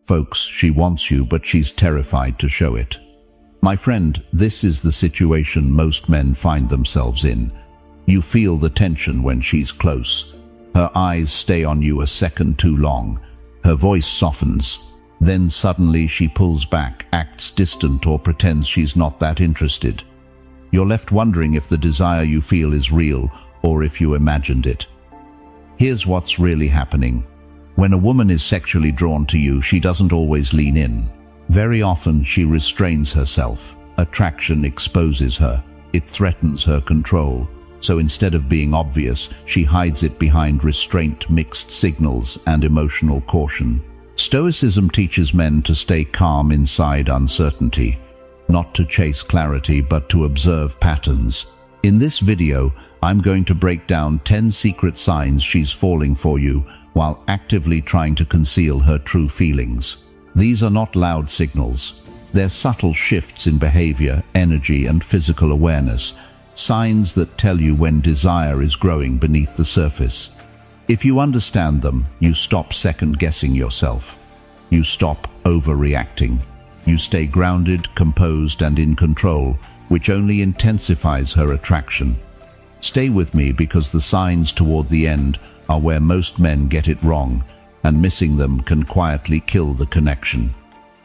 Folks, she wants you, but she's terrified to show it. My friend, this is the situation most men find themselves in. You feel the tension when she's close. Her eyes stay on you a second too long. Her voice softens. Then suddenly she pulls back, acts distant, or pretends she's not that interested. You're left wondering if the desire you feel is real or if you imagined it. Here's what's really happening. When a woman is sexually drawn to you, she doesn't always lean in. Very often she restrains herself. Attraction exposes her. It threatens her control. So instead of being obvious, she hides it behind restraint, mixed signals, and emotional caution. Stoicism teaches men to stay calm inside uncertainty, not to chase clarity but to observe patterns. In this video, I'm going to break down 10 secret signs she's falling for you while actively trying to conceal her true feelings. These are not loud signals. They're subtle shifts in behavior, energy, and physical awareness, signs that tell you when desire is growing beneath the surface. If you understand them, you stop second-guessing yourself. You stop overreacting. You stay grounded, composed, and in control, which only intensifies her attraction. Stay with me because the signs toward the end are where most men get it wrong, and missing them can quietly kill the connection.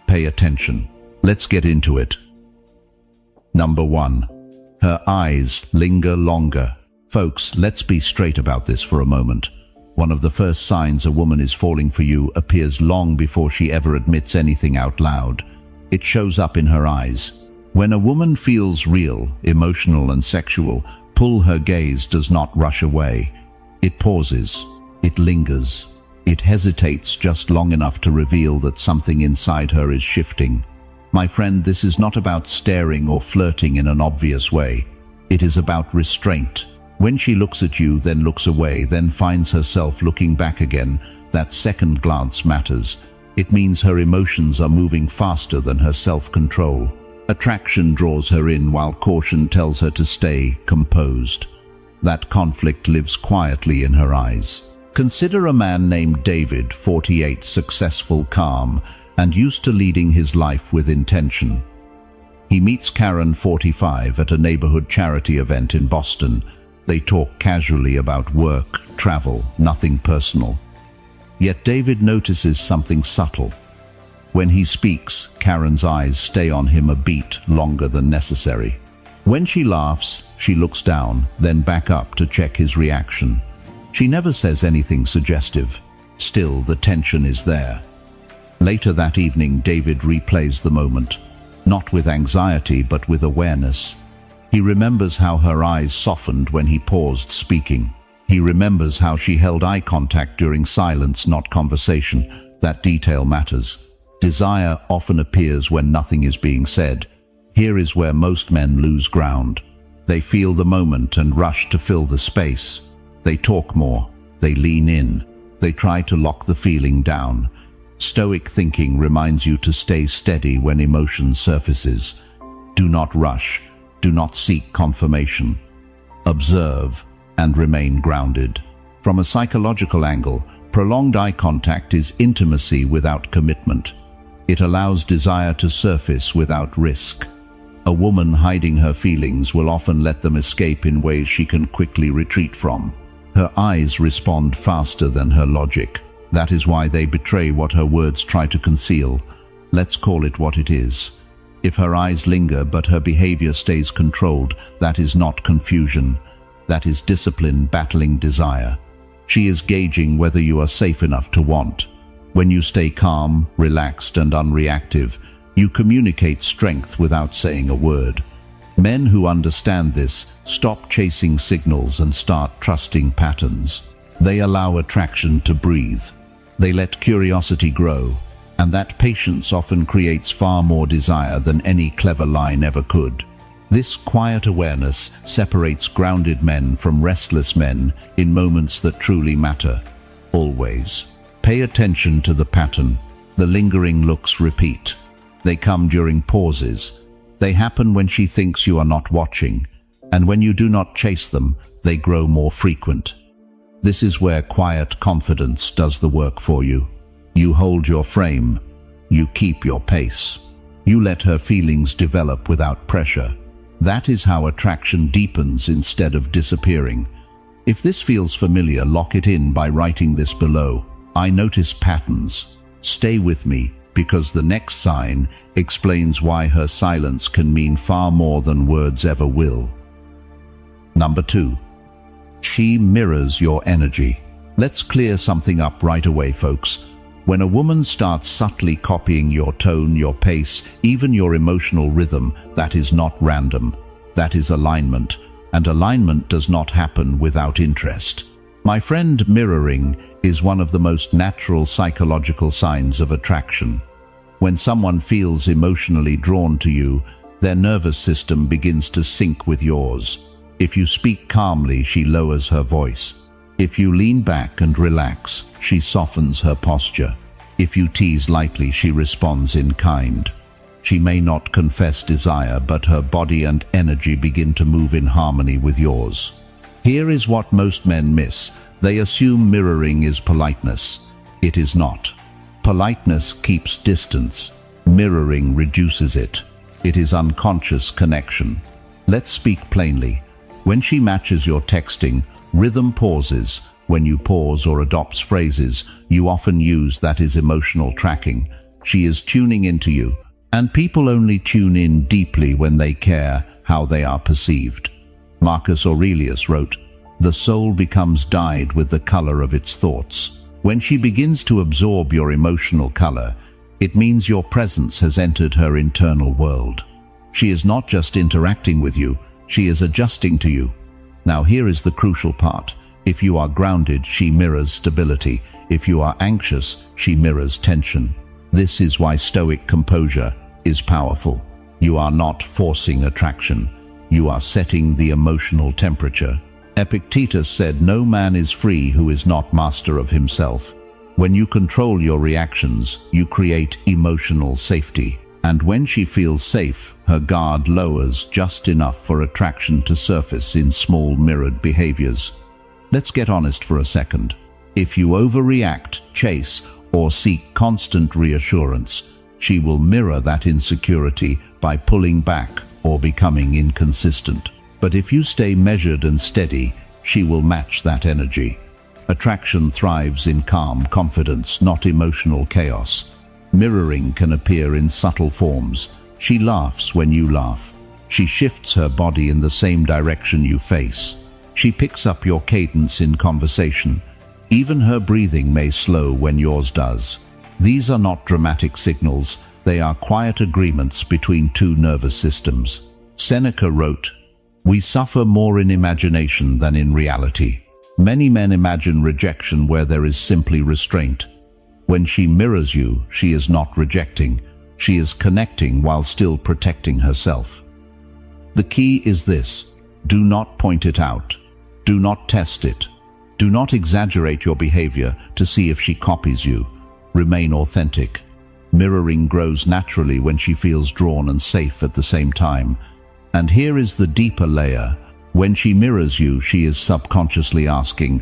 Pay attention. Let's get into it. Number 1. Her eyes linger longer. Folks, let's be straight about this for a moment. One of the first signs a woman is falling for you appears long before she ever admits anything out loud. It shows up in her eyes. When a woman feels real, emotional, and sexual, pull her gaze does not rush away. It pauses. It lingers. It hesitates just long enough to reveal that something inside her is shifting. My friend, this is not about staring or flirting in an obvious way. It is about restraint. When she looks at you, then looks away, then finds herself looking back again, that second glance matters. It means her emotions are moving faster than her self-control. Attraction draws her in while caution tells her to stay composed. That conflict lives quietly in her eyes. Consider a man named David, 48, successful, calm, and used to leading his life with intention. He meets Karen, 45, at a neighborhood charity event in Boston. They talk casually about work, travel, nothing personal. Yet David notices something subtle. When he speaks, Karen's eyes stay on him a beat longer than necessary. When she laughs, she looks down, then back up to check his reaction. She never says anything suggestive. Still, the tension is there. Later that evening, David replays the moment, not with anxiety but with awareness. He remembers how her eyes softened when he paused speaking. He remembers how she held eye contact during silence, not conversation. That detail matters. Desire often appears when nothing is being said. Here is where most men lose ground. They feel the moment and rush to fill the space. They talk more. They lean in. They try to lock the feeling down. Stoic thinking reminds you to stay steady when emotion surfaces. Do not rush. Do not seek confirmation. Observe and remain grounded. From a psychological angle, prolonged eye contact is intimacy without commitment. It allows desire to surface without risk. A woman hiding her feelings will often let them escape in ways she can quickly retreat from. Her eyes respond faster than her logic. That is why they betray what her words try to conceal. Let's call it what it is. If her eyes linger but her behavior stays controlled, that is not confusion. That is discipline battling desire. She is gauging whether you are safe enough to want. When you stay calm, relaxed, and unreactive, you communicate strength without saying a word. Men who understand this stop chasing signals and start trusting patterns. They allow attraction to breathe. They let curiosity grow, and that patience often creates far more desire than any clever line ever could. This quiet awareness separates grounded men from restless men in moments that truly matter. Always. Pay attention to the pattern. The lingering looks repeat. They come during pauses. They happen when she thinks you are not watching, and when you do not chase them, they grow more frequent. This is where quiet confidence does the work for you. You hold your frame. You keep your pace. You let her feelings develop without pressure. That is how attraction deepens instead of disappearing. If this feels familiar, lock it in by writing this below. I notice patterns. Stay with me, because the next sign explains why her silence can mean far more than words ever will. Number 2. She mirrors your energy. Let's clear something up right away, folks. When a woman starts subtly copying your tone, your pace, even your emotional rhythm, that is not random. That is alignment, and alignment does not happen without interest. My friend, mirroring is one of the most natural psychological signs of attraction. When someone feels emotionally drawn to you, their nervous system begins to sync with yours. If you speak calmly, she lowers her voice. If you lean back and relax, she softens her posture. If you tease lightly, she responds in kind. She may not confess desire, but her body and energy begin to move in harmony with yours. Here is what most men miss. They assume mirroring is politeness. It is not. Politeness keeps distance. Mirroring reduces it. It is unconscious connection. Let's speak plainly. When she matches your texting, rhythm pauses. When you pause or adopts phrases you often use, that is emotional tracking. She is tuning into you. And people only tune in deeply when they care how they are perceived. Marcus Aurelius wrote, "The soul becomes dyed with the color of its thoughts." When she begins to absorb your emotional color, it means your presence has entered her internal world. She is not just interacting with you, she is adjusting to you. Now here is the crucial part. If you are grounded, she mirrors stability. If you are anxious, she mirrors tension. This is why Stoic composure is powerful. You are not forcing attraction. You are setting the emotional temperature. Epictetus said, "No man is free who is not master of himself." When you control your reactions, you create emotional safety. And when she feels safe, her guard lowers just enough for attraction to surface in small mirrored behaviors. Let's get honest for a second. If you overreact, chase, or seek constant reassurance, she will mirror that insecurity by pulling back or becoming inconsistent. But if you stay measured and steady, she will match that energy. Attraction thrives in calm confidence, not emotional chaos. Mirroring can appear in subtle forms. She laughs when you laugh. She shifts her body in the same direction you face. She picks up your cadence in conversation. Even her breathing may slow when yours does. These are not dramatic signals. They are quiet agreements between two nervous systems. Seneca wrote, "We suffer more in imagination than in reality." Many men imagine rejection where there is simply restraint. When she mirrors you, she is not rejecting. She is connecting while still protecting herself. The key is this: do not point it out. Do not test it. Do not exaggerate your behavior to see if she copies you. Remain authentic. Mirroring grows naturally when she feels drawn and safe at the same time. And here is the deeper layer. When she mirrors you, she is subconsciously asking,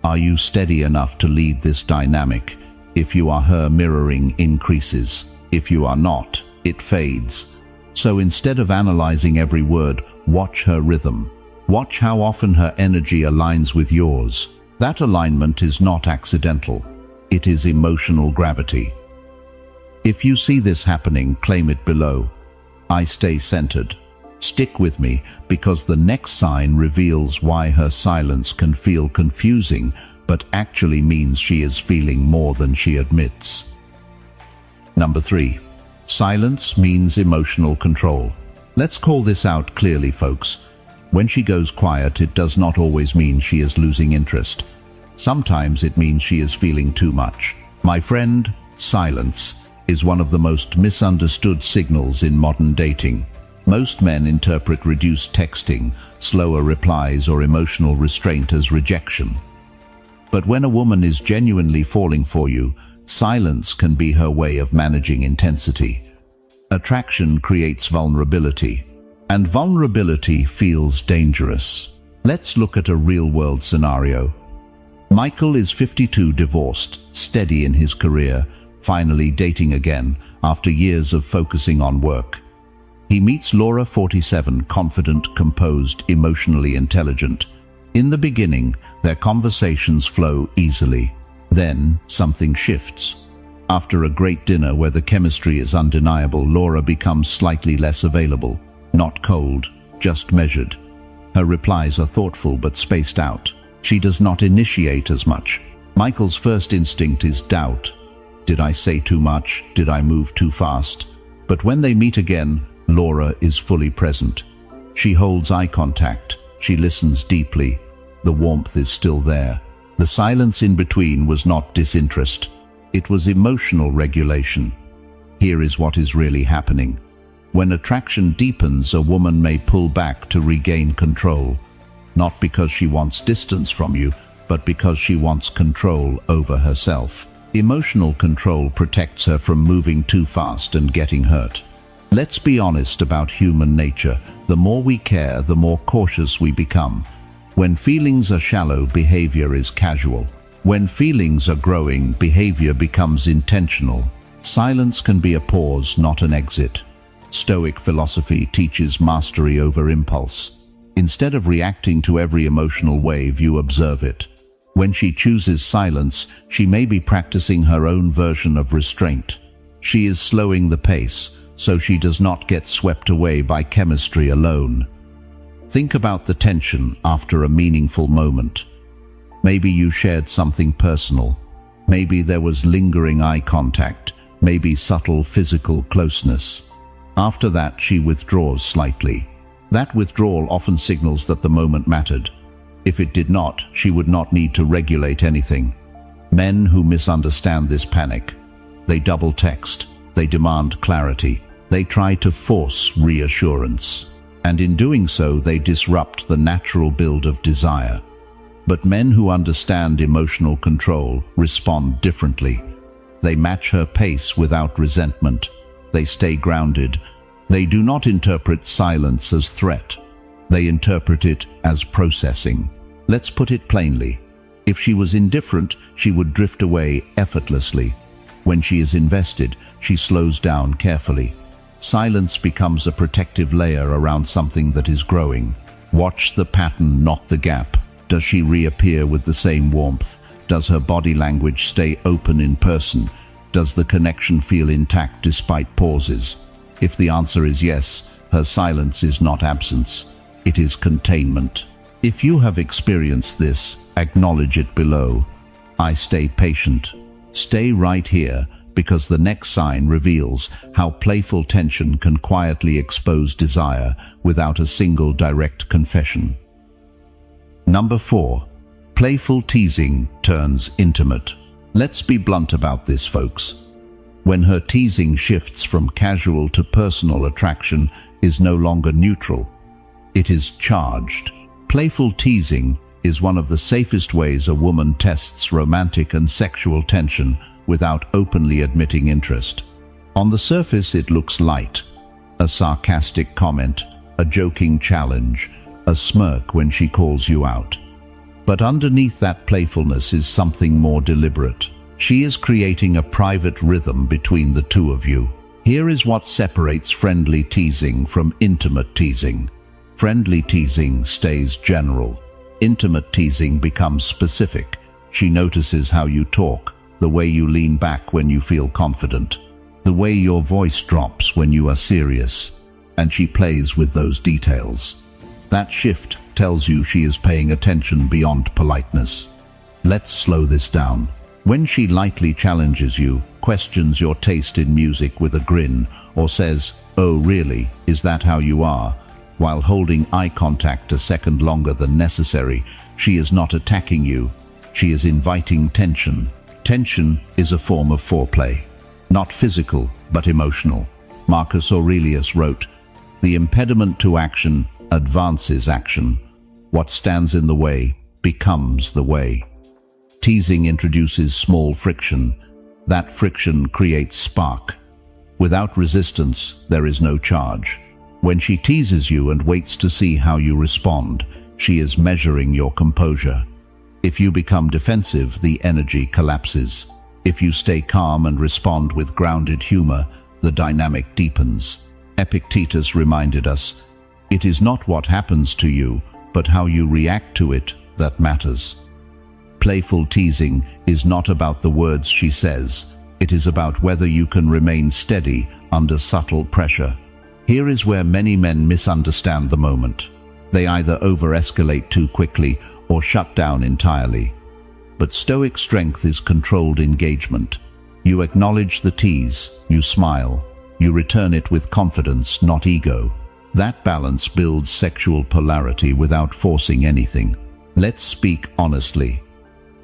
"Are you steady enough to lead this dynamic?" If you are, her mirroring increases. If you are not, it fades. So instead of analyzing every word, watch her rhythm. Watch how often her energy aligns with yours. That alignment is not accidental. It is emotional gravity. If you see this happening, claim it below. I stay centered. Stick with me, because the next sign reveals why her silence can feel confusing, but actually means she is feeling more than she admits. Number 3. Silence means emotional control. Let's call this out clearly, folks. When she goes quiet, it does not always mean she is losing interest. Sometimes it means she is feeling too much. My friend, silence is one of the most misunderstood signals in modern dating. Most men interpret reduced texting, slower replies, or emotional restraint as rejection. But when a woman is genuinely falling for you, silence can be her way of managing intensity. Attraction creates vulnerability, and vulnerability feels dangerous. Let's look at a real-world scenario. Michael is 52, divorced, steady in his career, finally dating again after years of focusing on work. He meets Laura, 47, confident, composed, emotionally intelligent. In the beginning, their conversations flow easily. Then, something shifts. After a great dinner where the chemistry is undeniable, Laura becomes slightly less available. Not cold, just measured. Her replies are thoughtful but spaced out. She does not initiate as much. Michael's first instinct is doubt. Did I say too much? Did I move too fast? But when they meet again, Laura is fully present. She holds eye contact. She listens deeply. The warmth is still there. The silence in between was not disinterest. It was emotional regulation. Here is what is really happening. When attraction deepens, a woman may pull back to regain control. Not because she wants distance from you, but because she wants control over herself. Emotional control protects her from moving too fast and getting hurt. Let's be honest about human nature. The more we care, the more cautious we become. When feelings are shallow, behavior is casual. When feelings are growing, behavior becomes intentional. Silence can be a pause, not an exit. Stoic philosophy teaches mastery over impulse. Instead of reacting to every emotional wave, you observe it. When she chooses silence, she may be practicing her own version of restraint. She is slowing the pace, so she does not get swept away by chemistry alone. Think about the tension after a meaningful moment. Maybe you shared something personal. Maybe there was lingering eye contact. Maybe subtle physical closeness. After that, she withdraws slightly. That withdrawal often signals that the moment mattered. If it did not, she would not need to regulate anything. Men who misunderstand this panic. They double text. They demand clarity. They try to force reassurance. And in doing so, they disrupt the natural build of desire. But men who understand emotional control respond differently. They match her pace without resentment. They stay grounded. They do not interpret silence as threat. They interpret it as processing. Let's put it plainly. If she was indifferent, she would drift away effortlessly. When she is invested, she slows down carefully. Silence becomes a protective layer around something that is growing. Watch the pattern, not the gap. Does she reappear with the same warmth? Does her body language stay open in person? Does the connection feel intact despite pauses? If the answer is yes, her silence is not absence. It is containment. If you have experienced this, acknowledge it below. I stay patient. Stay right here, because the next sign reveals how playful tension can quietly expose desire without a single direct confession. Number 4. Playful teasing turns intimate. Let's be blunt about this, folks. When her teasing shifts from casual to personal, attraction is no longer neutral. It is charged. Playful teasing is one of the safest ways a woman tests romantic and sexual tension without openly admitting interest. On the surface, it looks light. A sarcastic comment, a joking challenge, a smirk when she calls you out. But underneath that playfulness is something more deliberate. She is creating a private rhythm between the two of you. Here is what separates friendly teasing from intimate teasing. Friendly teasing stays general. Intimate teasing becomes specific. She notices how you talk, the way you lean back when you feel confident, the way your voice drops when you are serious, and she plays with those details. That shift tells you she is paying attention beyond politeness. Let's slow this down. When she lightly challenges you, questions your taste in music with a grin, or says, "Oh really, is that how you are?" while holding eye contact a second longer than necessary, she is not attacking you. She is inviting tension. Tension is a form of foreplay. Not physical, but emotional. Marcus Aurelius wrote, "The impediment to action advances action. What stands in the way becomes the way." Teasing introduces small friction. That friction creates spark. Without resistance, there is no charge. When she teases you and waits to see how you respond, she is measuring your composure. If you become defensive, the energy collapses. If you stay calm and respond with grounded humor, the dynamic deepens. Epictetus reminded us, "It is not what happens to you, but how you react to it that matters." Playful teasing is not about the words she says. It is about whether you can remain steady under subtle pressure. Here is where many men misunderstand the moment. They either over-escalate too quickly or shut down entirely. But Stoic strength is controlled engagement. You acknowledge the tease, you smile, you return it with confidence, not ego. That balance builds sexual polarity without forcing anything. Let's speak honestly.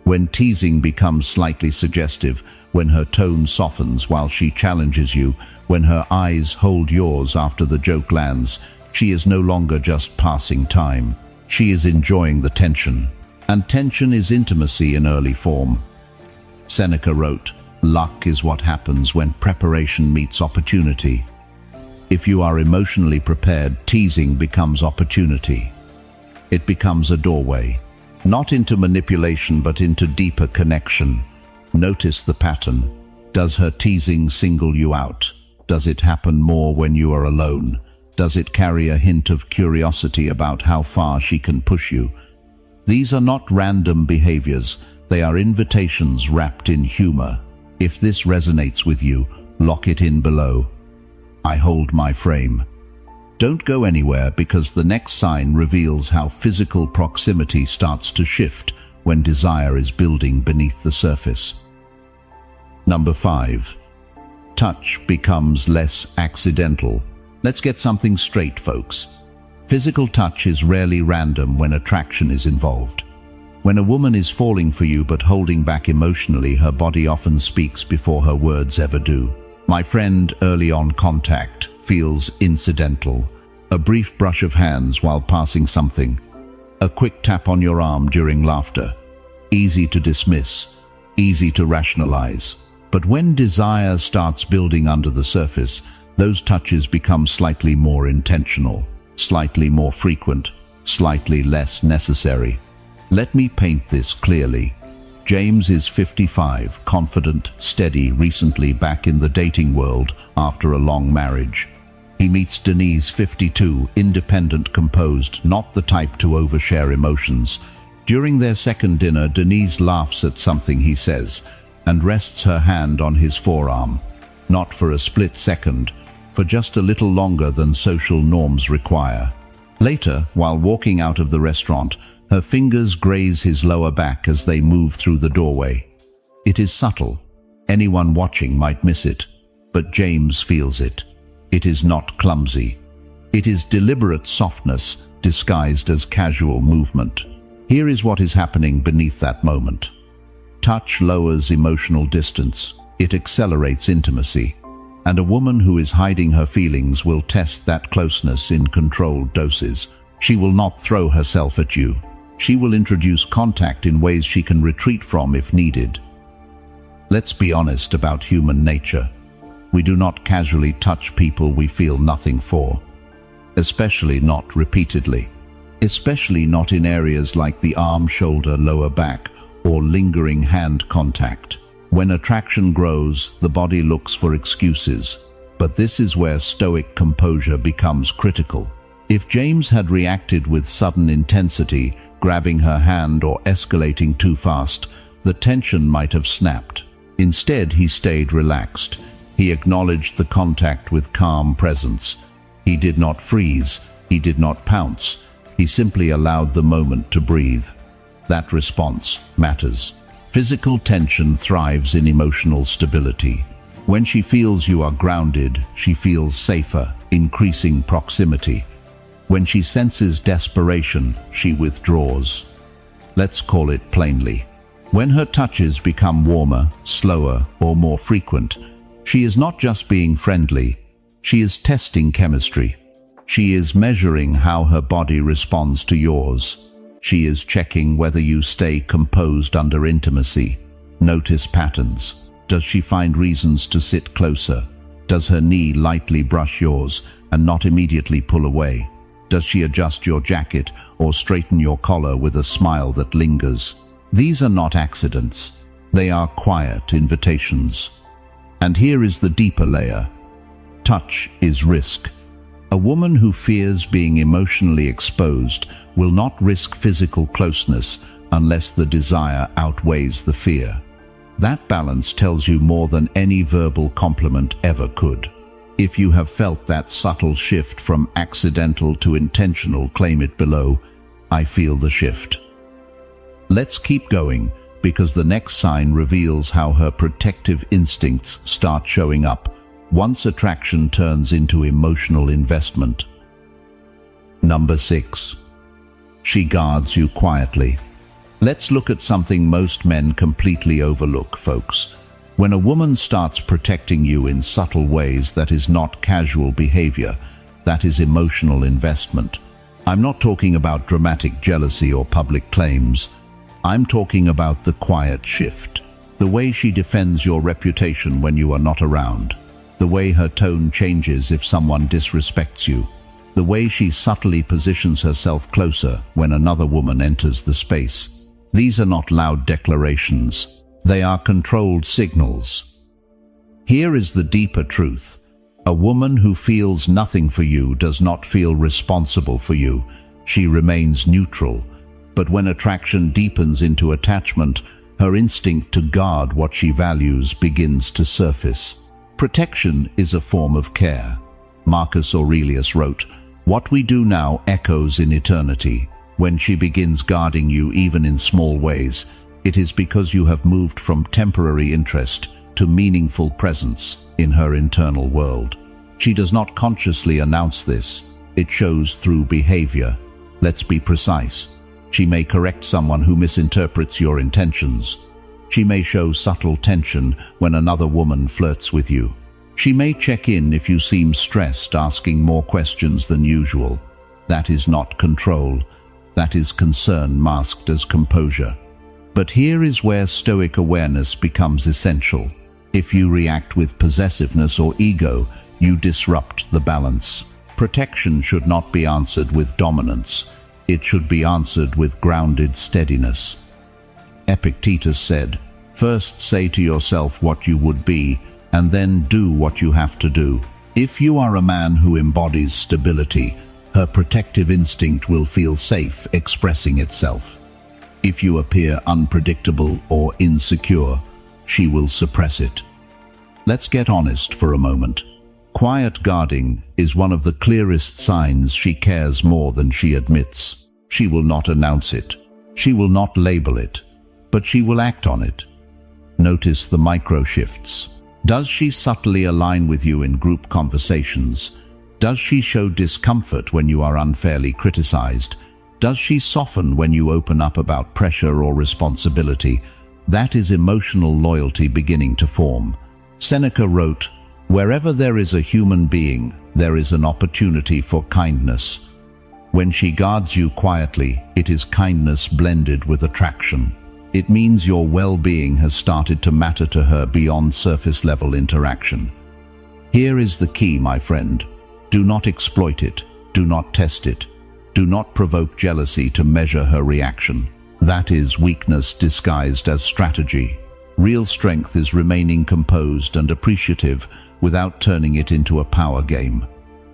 When teasing becomes slightly suggestive, when her tone softens while she challenges you, when her eyes hold yours after the joke lands, she is no longer just passing time. She is enjoying the tension. And tension is intimacy in early form. Seneca wrote, "Luck is what happens when preparation meets opportunity." If you are emotionally prepared, teasing becomes opportunity. It becomes a doorway, not into manipulation but into deeper connection. Notice the pattern. Does her teasing single you out? Does it happen more when you are alone? Does it carry a hint of curiosity about how far she can push you? These are not random behaviors, they are invitations wrapped in humor. If this resonates with you, lock it in below. I hold my frame. Don't go anywhere, because the next sign reveals how physical proximity starts to shift when desire is building beneath the surface. Number 5. Touch becomes less accidental. Let's get something straight, folks. Physical touch is rarely random when attraction is involved. When a woman is falling for you but holding back emotionally, her body often speaks before her words ever do. My friend, early on contact feels incidental. A brief brush of hands while passing something. A quick tap on your arm during laughter. Easy to dismiss, easy to rationalize. But when desire starts building under the surface, those touches become slightly more intentional, slightly more frequent, slightly less necessary. Let me paint this clearly. James is 55, confident, steady, recently back in the dating world after a long marriage. He meets Denise, 52, independent, composed, not the type to overshare emotions. During their second dinner, Denise laughs at something he says and rests her hand on his forearm, not for a split second, for just a little longer than social norms require. Later, while walking out of the restaurant, her fingers graze his lower back as they move through the doorway. It is subtle. Anyone watching might miss it, but James feels it. It is not clumsy. It is deliberate softness disguised as casual movement. Here is what is happening beneath that moment. Touch lowers emotional distance. It accelerates intimacy. And a woman who is hiding her feelings will test that closeness in controlled doses. She will not throw herself at you. She will introduce contact in ways she can retreat from if needed. Let's be honest about human nature. We do not casually touch people we feel nothing for, especially not repeatedly, especially not in areas like the arm, shoulder, lower back, or lingering hand contact. When attraction grows, the body looks for excuses, but this is where Stoic composure becomes critical. If James had reacted with sudden intensity, grabbing her hand or escalating too fast, the tension might have snapped. Instead, he stayed relaxed. He acknowledged the contact with calm presence. He did not freeze. He did not pounce. He simply allowed the moment to breathe. That response matters. Physical tension thrives in emotional stability. When she feels you are grounded, she feels safer, increasing proximity. When she senses desperation, she withdraws. Let's call it plainly. When her touches become warmer, slower, or more frequent, she is not just being friendly, she is testing chemistry. She is measuring how her body responds to yours. She is checking whether you stay composed under intimacy. Notice patterns. Does she find reasons to sit closer? Does her knee lightly brush yours and not immediately pull away? Does she adjust your jacket or straighten your collar with a smile that lingers? These are not accidents. They are quiet invitations. And here is the deeper layer. Touch is risk. A woman who fears being emotionally exposed will not risk physical closeness unless the desire outweighs the fear. That balance tells you more than any verbal compliment ever could. If you have felt that subtle shift from accidental to intentional, claim it below. I feel the shift. Let's keep going, because the next sign reveals how her protective instincts start showing up once attraction turns into emotional investment. Number 6. She guards you quietly. Let's look at something most men completely overlook, folks. When a woman starts protecting you in subtle ways, that is not casual behavior, that is emotional investment. I'm not talking about dramatic jealousy or public claims. I'm talking about the quiet shift. The way she defends your reputation when you are not around. The way her tone changes if someone disrespects you. The way she subtly positions herself closer when another woman enters the space. These are not loud declarations. They are controlled signals. Here is the deeper truth. A woman who feels nothing for you does not feel responsible for you. She remains neutral. But when attraction deepens into attachment, her instinct to guard what she values begins to surface. Protection is a form of care. Marcus Aurelius wrote, "What we do now echoes in eternity." When she begins guarding you even in small ways, it is because you have moved from temporary interest to meaningful presence in her internal world. She does not consciously announce this. It shows through behavior. Let's be precise. She may correct someone who misinterprets your intentions. She may show subtle tension when another woman flirts with you. She may check in if you seem stressed, asking more questions than usual. That is not control. That is concern masked as composure. But here is where Stoic awareness becomes essential. If you react with possessiveness or ego, you disrupt the balance. Protection should not be answered with dominance. It should be answered with grounded steadiness. Epictetus said, "First say to yourself what you would be, and then do what you have to do." If you are a man who embodies stability, her protective instinct will feel safe expressing itself. If you appear unpredictable or insecure, she will suppress it. Let's get honest for a moment. Quiet guarding is one of the clearest signs she cares more than she admits. She will not announce it. She will not label it, but she will act on it. Notice the micro shifts. Does she subtly align with you in group conversations? Does she show discomfort when you are unfairly criticized? Does she soften when you open up about pressure or responsibility? That is emotional loyalty beginning to form. Seneca wrote, "Wherever there is a human being, there is an opportunity for kindness." When she guards you quietly, it is kindness blended with attraction. It means your well-being has started to matter to her beyond surface-level interaction. Here is the key, my friend. Do not exploit it. Do not test it. Do not provoke jealousy to measure her reaction. That is weakness disguised as strategy. Real strength is remaining composed and appreciative without turning it into a power game.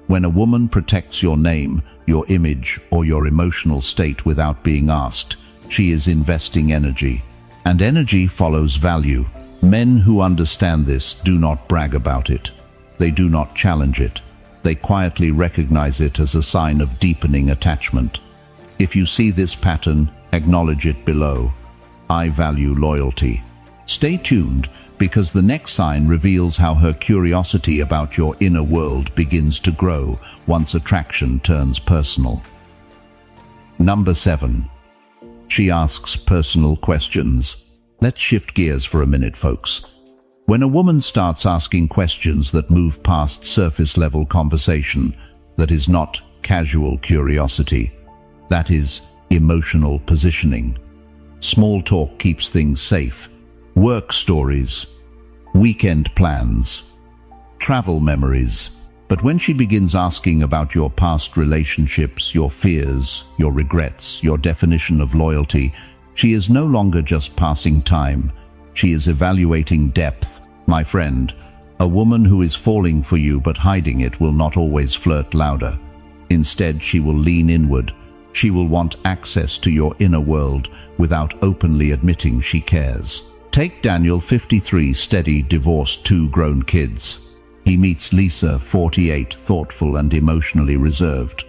When a woman protects your name, your image, or your emotional state without being asked, she is investing energy. And energy follows value. Men who understand this do not brag about it. They do not challenge it. They quietly recognize it as a sign of deepening attachment. If you see this pattern, acknowledge it below. I value loyalty. Stay tuned, because the next sign reveals how her curiosity about your inner world begins to grow once attraction turns personal. Number 7. She asks personal questions. Let's shift gears for a minute, folks. When a woman starts asking questions that move past surface-level conversation, that is not casual curiosity, that is emotional positioning. Small talk keeps things safe. Work stories, weekend plans, travel memories. But when she begins asking about your past relationships, your fears, your regrets, your definition of loyalty, she is no longer just passing time. She is evaluating depth. My friend, a woman who is falling for you but hiding it will not always flirt louder. Instead, she will lean inward. She will want access to your inner world without openly admitting she cares. Take Daniel, 53, steady, divorced, 2 grown kids. He meets Lisa, 48, thoughtful and emotionally reserved.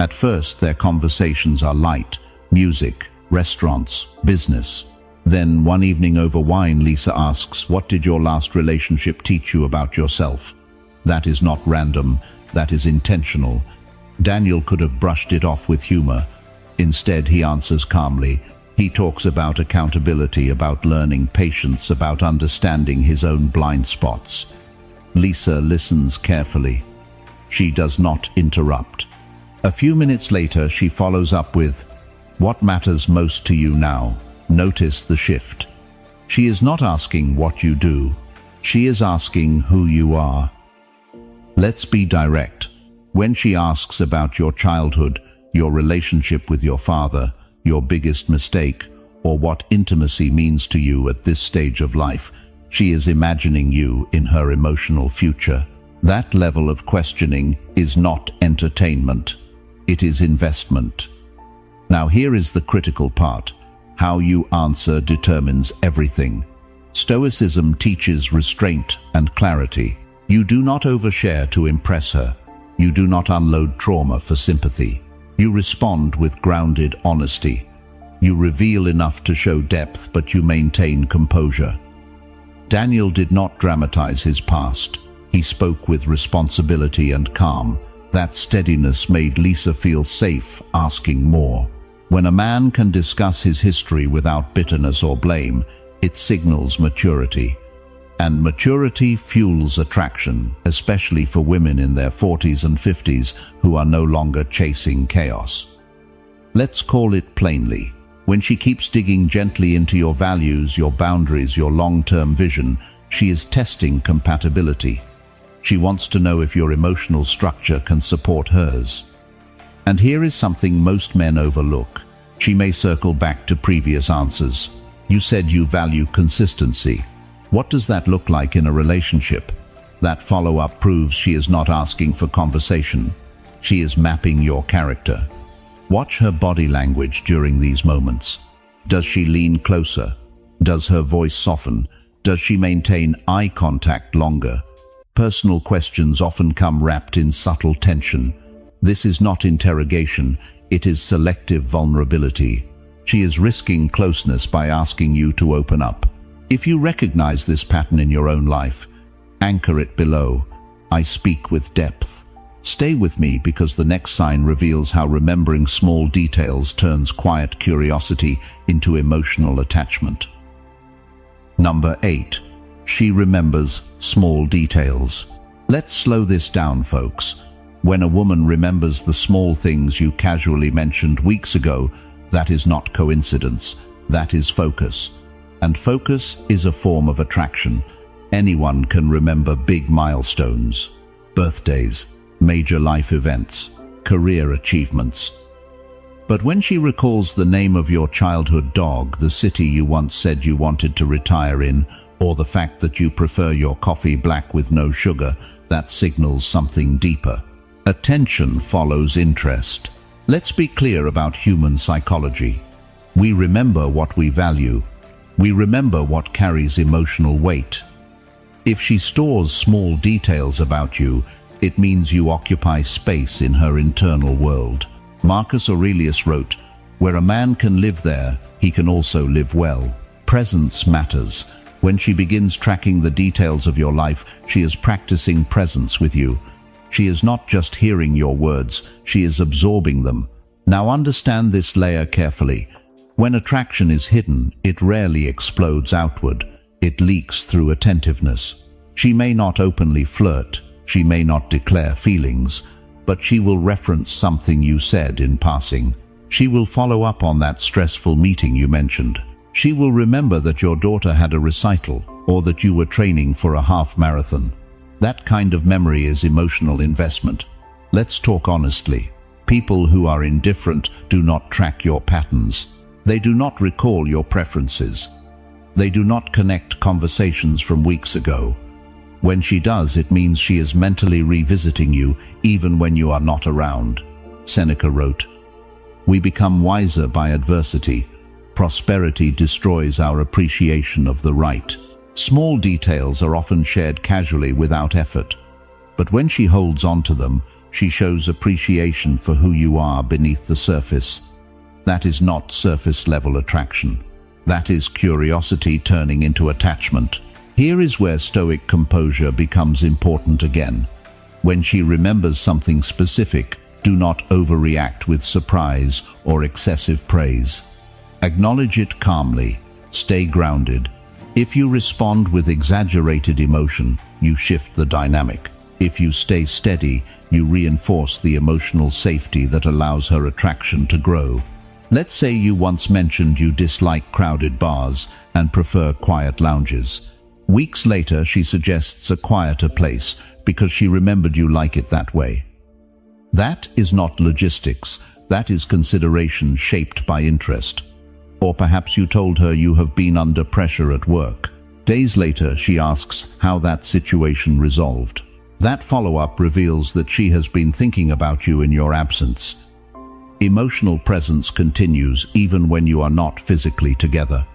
At first, their conversations are light: music, restaurants, business. Then, one evening over wine, Lisa asks, "What did your last relationship teach you about yourself?" That is not random, that is intentional. Daniel could have brushed it off with humor. Instead, he answers calmly. He talks about accountability, about learning patience, about understanding his own blind spots. Lisa listens carefully. She does not interrupt. A few minutes later, she follows up with, "What matters most to you now?" Notice the shift. She is not asking what you do. She is asking who you are. Let's be direct. When she asks about your childhood, your relationship with your father, your biggest mistake, or what intimacy means to you at this stage of life, she is imagining you in her emotional future. That level of questioning is not entertainment. It is investment. Now here is the critical part. How you answer determines everything. Stoicism teaches restraint and clarity. You do not overshare to impress her. You do not unload trauma for sympathy. You respond with grounded honesty. You reveal enough to show depth, but you maintain composure. Daniel did not dramatize his past. He spoke with responsibility and calm. That steadiness made Lisa feel safe, asking more. When a man can discuss his history without bitterness or blame, it signals maturity. And maturity fuels attraction, especially for women in their 40s and 50s who are no longer chasing chaos. Let's call it plainly. When she keeps digging gently into your values, your boundaries, your long-term vision, she is testing compatibility. She wants to know if your emotional structure can support hers. And here is something most men overlook. She may circle back to previous answers. You said you value consistency. What does that look like in a relationship? That follow-up proves she is not asking for conversation. She is mapping your character. Watch her body language during these moments. Does she lean closer? Does her voice soften? Does she maintain eye contact longer? Personal questions often come wrapped in subtle tension. This is not interrogation, it is selective vulnerability. She is risking closeness by asking you to open up. If you recognize this pattern in your own life, anchor it below. I speak with depth. Stay with me, because the next sign reveals how remembering small details turns quiet curiosity into emotional attachment. Number 8. She remembers small details. Let's slow this down, folks. When a woman remembers the small things you casually mentioned weeks ago, that is not coincidence, that is focus. And focus is a form of attraction. Anyone can remember big milestones, birthdays, major life events, career achievements. But when she recalls the name of your childhood dog, the city you once said you wanted to retire in, or the fact that you prefer your coffee black with no sugar, that signals something deeper. Attention follows interest. Let's be clear about human psychology. We remember what we value. We remember what carries emotional weight. If she stores small details about you, it means you occupy space in her internal world. Marcus Aurelius wrote, "Where a man can live there, he can also live well." Presence matters. When she begins tracking the details of your life, she is practicing presence with you. She is not just hearing your words, she is absorbing them. Now understand this layer carefully. When attraction is hidden, it rarely explodes outward. It leaks through attentiveness. She may not openly flirt, she may not declare feelings, but she will reference something you said in passing. She will follow up on that stressful meeting you mentioned. She will remember that your daughter had a recital, or that you were training for a half marathon. That kind of memory is emotional investment. Let's talk honestly. People who are indifferent do not track your patterns. They do not recall your preferences. They do not connect conversations from weeks ago. When she does, it means she is mentally revisiting you even when you are not around. Seneca wrote, "We become wiser by adversity. Prosperity destroys our appreciation of the right." Small details are often shared casually without effort. But when she holds on to them, she shows appreciation for who you are beneath the surface. That is not surface-level attraction. That is curiosity turning into attachment. Here is where Stoic composure becomes important again. When she remembers something specific, do not overreact with surprise or excessive praise. Acknowledge it calmly. Stay grounded. If you respond with exaggerated emotion, you shift the dynamic. If you stay steady, you reinforce the emotional safety that allows her attraction to grow. Let's say you once mentioned you dislike crowded bars and prefer quiet lounges. Weeks later, she suggests a quieter place because she remembered you like it that way. That is not logistics. That is consideration shaped by interest. Or perhaps you told her you have been under pressure at work. Days later, she asks how that situation resolved. That follow-up reveals that she has been thinking about you in your absence. Emotional presence continues even when you are not physically together.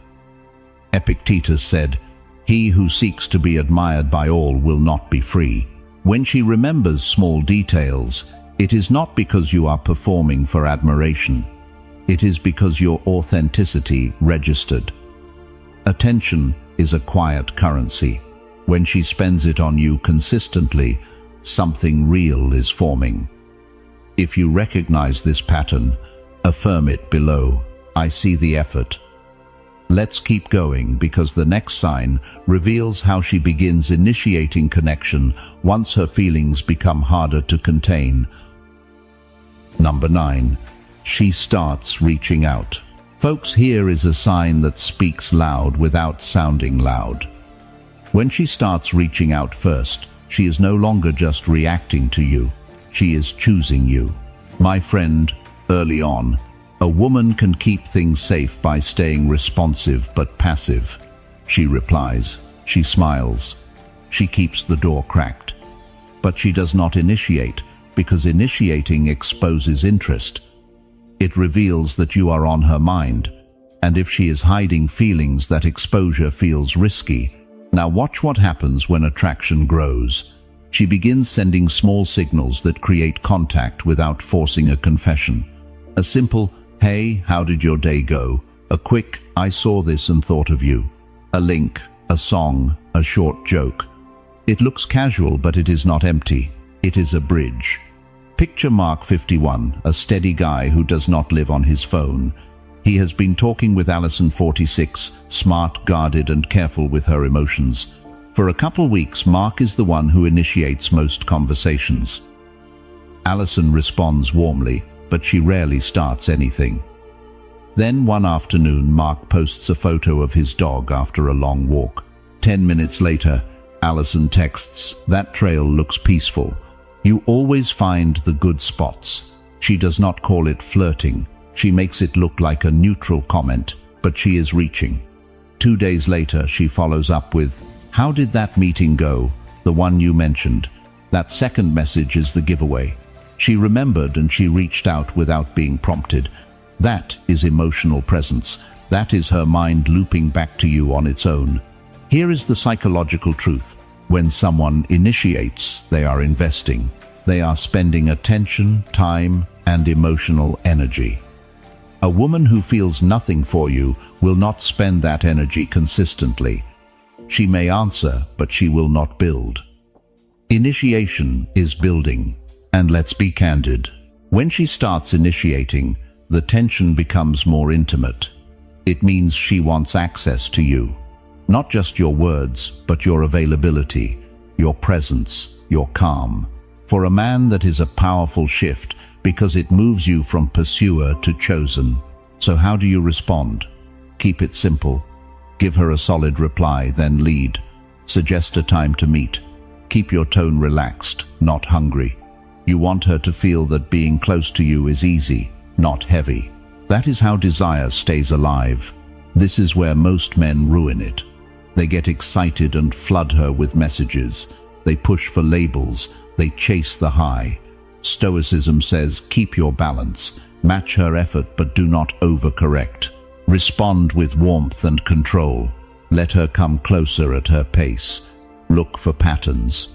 Epictetus said, "He who seeks to be admired by all will not be free." When she remembers small details, it is not because you are performing for admiration. It is because your authenticity registered. Attention is a quiet currency. When she spends it on you consistently, something real is forming. If you recognize this pattern, affirm it below. I see the effort. Let's keep going because the next sign reveals how she begins initiating connection once her feelings become harder to contain. Number 9. She starts reaching out. Folks, here is a sign that speaks loud without sounding loud. When she starts reaching out first, she is no longer just reacting to you. She is choosing you. My friend, early on, a woman can keep things safe by staying responsive but passive. She replies. She smiles. She keeps the door cracked. But she does not initiate, because initiating exposes interest. It reveals that you are on her mind, and if she is hiding feelings, that exposure feels risky. Now watch what happens when attraction grows. She begins sending small signals that create contact without forcing a confession. A simple, "Hey, how did your day go?" A quick, "I saw this and thought of you." A link, a song, a short joke. It looks casual, but it is not empty. It is a bridge. Picture Mark 51, a steady guy who does not live on his phone. He has been talking with Allison 46, smart, guarded, and careful with her emotions. For a couple weeks, Mark is the one who initiates most conversations. Allison responds warmly, but she rarely starts anything. Then one afternoon, Mark posts a photo of his dog after a long walk. 10 minutes later, Allison texts, "That trail looks peaceful. You always find the good spots." She does not call it flirting. She makes it look like a neutral comment, but she is reaching. 2 days later, she follows up with, "How did that meeting go? The one you mentioned." That second message is the giveaway. She remembered and she reached out without being prompted. That is emotional presence. That is her mind looping back to you on its own. Here is the psychological truth. When someone initiates, they are investing. They are spending attention, time, and emotional energy. A woman who feels nothing for you will not spend that energy consistently. She may answer, but she will not build. Initiation is building. And let's be candid. When she starts initiating, the tension becomes more intimate. It means she wants access to you. Not just your words, but your availability, your presence, your calm. For a man, that is a powerful shift because it moves you from pursuer to chosen. So how do you respond? Keep it simple. Give her a solid reply, then lead. Suggest a time to meet. Keep your tone relaxed, not hungry. You want her to feel that being close to you is easy, not heavy. That is how desire stays alive. This is where most men ruin it. They get excited and flood her with messages. They push for labels. They chase the high. Stoicism says, keep your balance. Match her effort, but do not overcorrect. Respond with warmth and control. Let her come closer at her pace. Look for patterns.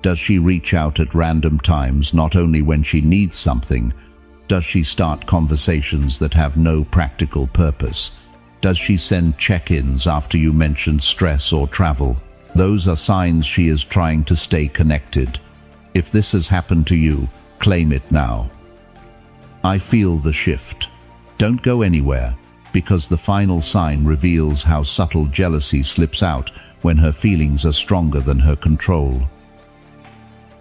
Does she reach out at random times, not only when she needs something? Does she start conversations that have no practical purpose? Does she send check-ins after you mention stress or travel? Those are signs she is trying to stay connected. If this has happened to you, claim it now. I feel the shift. Don't go anywhere, because the final sign reveals how subtle jealousy slips out when her feelings are stronger than her control.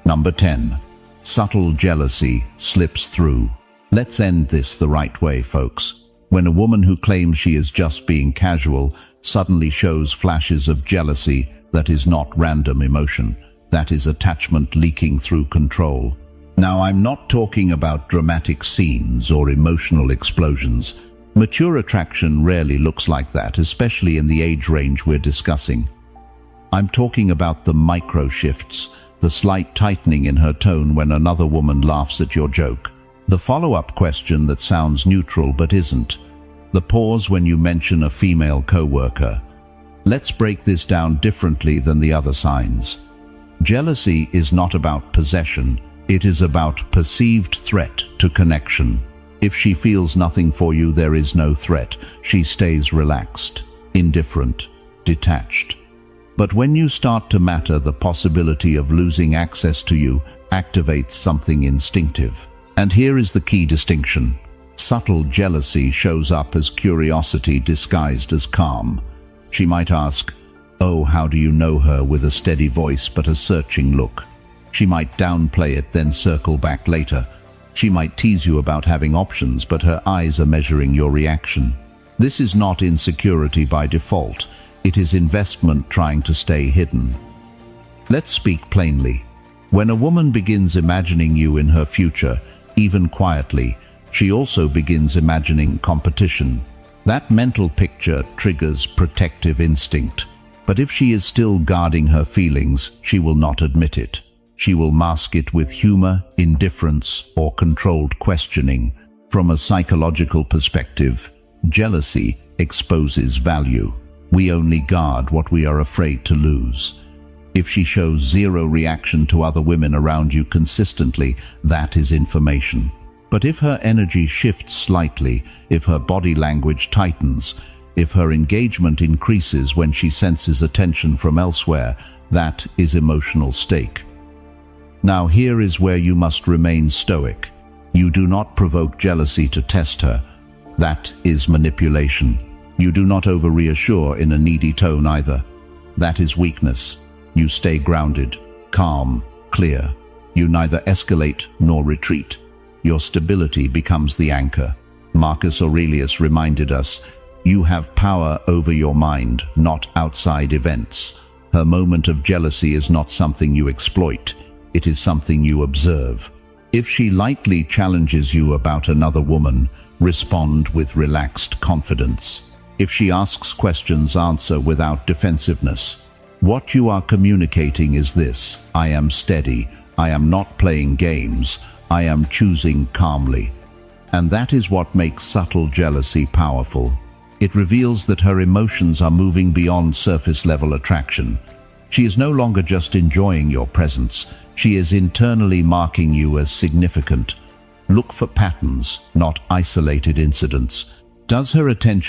Number 10. Subtle jealousy slips through. Let's end this the right way, folks. When a woman who claims she is just being casual suddenly shows flashes of jealousy, that is not random emotion. That is attachment leaking through control. Now, I'm not talking about dramatic scenes or emotional explosions. Mature attraction rarely looks like that, especially in the age range we're discussing. I'm talking about the micro shifts, the slight tightening in her tone when another woman laughs at your joke, the follow-up question that sounds neutral but isn't, the pause when you mention a female co-worker. Let's break this down differently than the other signs. Jealousy is not about possession. It is about perceived threat to connection. If she feels nothing for you, there is no threat. She stays relaxed, indifferent, detached. But when you start to matter, the possibility of losing access to you activates something instinctive. And here is the key distinction. Subtle jealousy shows up as curiosity disguised as calm. She might ask, "Oh, how do you know her?" with a steady voice but a searching look. She might downplay it, then circle back later. She might tease you about having options, but her eyes are measuring your reaction. This is not insecurity by default. It is investment trying to stay hidden. Let's speak plainly. When a woman begins imagining you in her future, even quietly, she also begins imagining competition. That mental picture triggers protective instinct. But if she is still guarding her feelings, she will not admit it. She will mask it with humor, indifference, or controlled questioning. From a psychological perspective, jealousy exposes value. We only guard what we are afraid to lose. If she shows zero reaction to other women around you consistently, that is information. But if her energy shifts slightly, if her body language tightens, if her engagement increases when she senses attention from elsewhere, that is emotional stake. Now here is where you must remain stoic. You do not provoke jealousy to test her. That is manipulation. You do not over-reassure in a needy tone either. That is weakness. You stay grounded, calm, clear. You neither escalate nor retreat. Your stability becomes the anchor. Marcus Aurelius reminded us, you have power over your mind, not outside events. Her moment of jealousy is not something you exploit. It is something you observe. If she lightly challenges you about another woman, respond with relaxed confidence. If she asks questions, answer without defensiveness. What you are communicating is this: I am steady. I am not playing games. I am choosing calmly. And that is what makes subtle jealousy powerful. It reveals that her emotions are moving beyond surface-level attraction. She is no longer just enjoying your presence. She is internally marking you as significant. Look for patterns, not isolated incidents. Does her attention